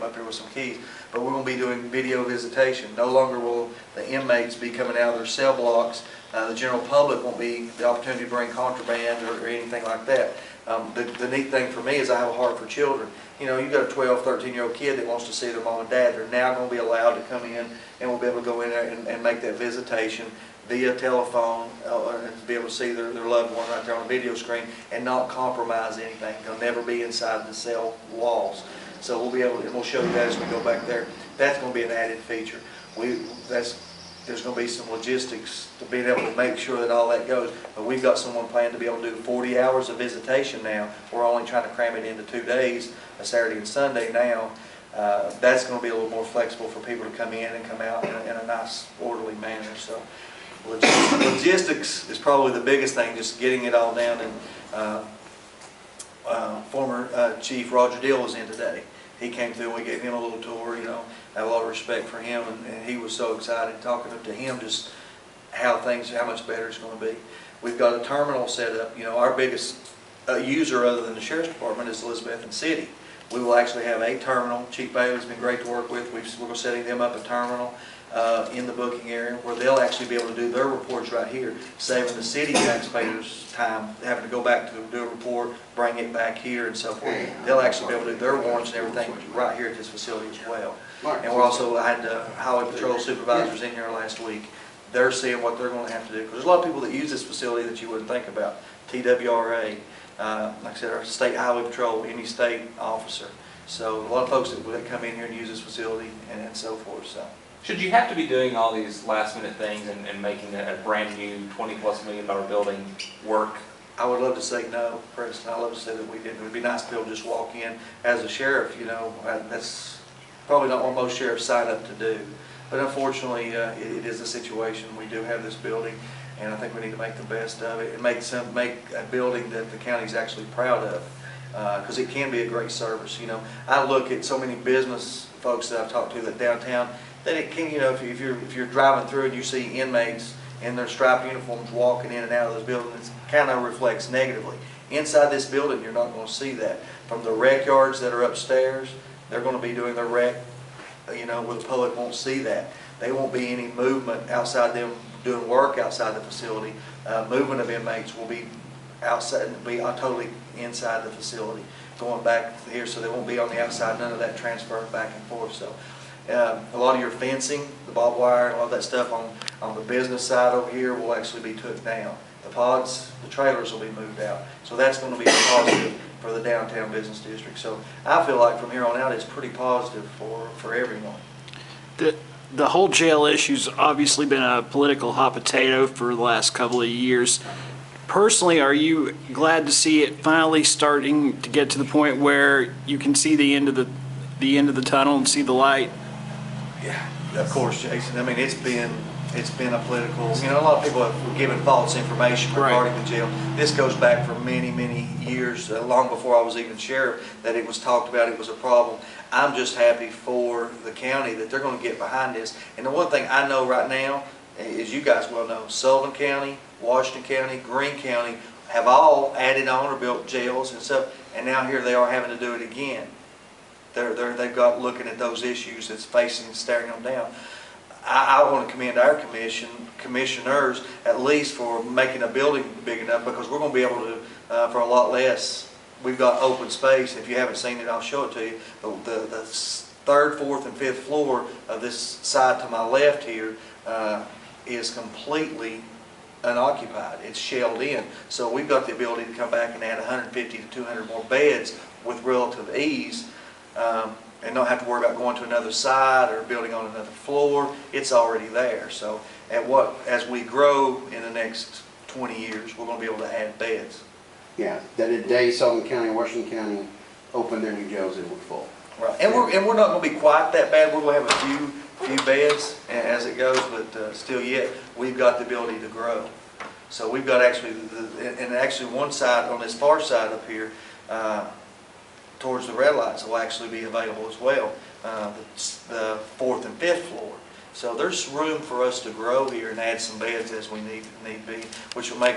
them up here with some keys. But we're going to be doing video visitation. No longer will the inmates be coming out of their cell blocks. The general public won't be the opportunity to bring contraband or anything like that. The neat thing for me is I have a heart for children. You know, you've got a 12, 13-year-old kid that wants to see their mom and dad. They're now going to be allowed to come in, and we'll be able to go in there and make that visitation via telephone and be able to see their loved one right there on a video screen and not compromise anything. They'll never be inside the cell walls. So we'll be able to, and we'll show you that as we go back there. That's going to be an added feature. There's going to be some logistics to being able to make sure that all that goes. But we've got someone planned to be able to do 40 hours of visitation now. We're only trying to cram it into 2 days, a Saturday and Sunday now. That's going to be a little more flexible for people to come in and come out in a nice, orderly manner. So logistics is probably the biggest thing, just getting it all down. And former Chief Roger Dill was in today. He came through and we gave him a little tour, you know. I have a lot of respect for him, and he was so excited talking to him just how much better it's going to be. We've got a terminal set up. You know, our biggest user other than the Sheriff's Department is Elizabethton City. We will actually have a terminal. Chief Bailey's been great to work with. We're setting them up a terminal in the booking area where they'll actually be able to do their reports right here, saving the city taxpayers time having to go back to do a report, bring it back here and so forth. They'll actually be able to do their warrants and everything right here at this facility as well. And we're also, I had highway patrol supervisors in here last week. They're seeing what they're going to have to do. Because there's a lot of people that use this facility that you wouldn't think about. TWRA, like I said, our state highway patrol, any state officer. So a lot of folks that come in here and use this facility and so forth. So. Should you have to be doing all these last minute things and making a brand new $20+ million building work? I would love to say no, Preston. I'd love to say that we didn't. It would be nice to be able to just walk in as a sheriff, you know. That's probably not what most sheriffs sign up to do. But unfortunately, it is a situation. We do have this building, and I think we need to make the best of it and make a building that the county's actually proud of, because it can be a great service. You know, I look at so many business folks that I've talked to that downtown, that it can, you know, if you're driving through and you see inmates in their striped uniforms walking in and out of those buildings, it kind of reflects negatively. Inside this building, you're not going to see that. From the rec yards that are upstairs, they're going to be doing their rec, you know, where the public won't see that. There won't be any movement outside them doing work outside the facility. Movement of inmates will be outside, be totally inside the facility, going back here, so they won't be on the outside. None of that transfer back and forth. So. A lot of your fencing, the barbed wire, and all that stuff on the business side over here will actually be took down. The pods, the trailers will be moved out. So that's going to be a positive for the downtown business district. So I feel like from here on out it's pretty positive for everyone. The whole jail issue's obviously been a political hot potato for the last couple of years. Personally, are you glad to see it finally starting to get to the point where you can see the end of the tunnel and see the light? Yeah, of course, Jason. I mean, it's been a political. You know, a lot of people have given false information regarding the jail. This goes back for many years, long before I was even sheriff, that it was talked about. It was a problem. I'm just happy for the county that they're going to get behind this. And the one thing I know right now, as you guys well know, Sullivan County, Washington County, Greene County have all added on or built jails and stuff, and now here they are having to do it again. They've got looking at those issues that's facing and staring them down. I want to commend our commissioners at least for making a building big enough, because we're going to be able to, for a lot less, we've got open space. If you haven't seen it, I'll show it to you. The third, fourth, and fifth floor of this side to my left here is completely unoccupied. It's shelled in. So we've got the ability to come back and add 150 to 200 more beds with relative ease. And not have to worry about going to another side or building on another floor. It's already there. So as we grow in the next 20 years, we're going to be able to add beds. Yeah, that the day Sullivan County and Washington County opened their new jails, it was full. Right, and we're not going to be quite that bad. We're going to have a few beds as it goes, but still yet we've got the ability to grow. So we've got actually, actually one side on this far side up here, towards the red lights, will actually be available as well, the fourth and fifth floor. So there's room for us to grow here and add some beds as we need be, which will make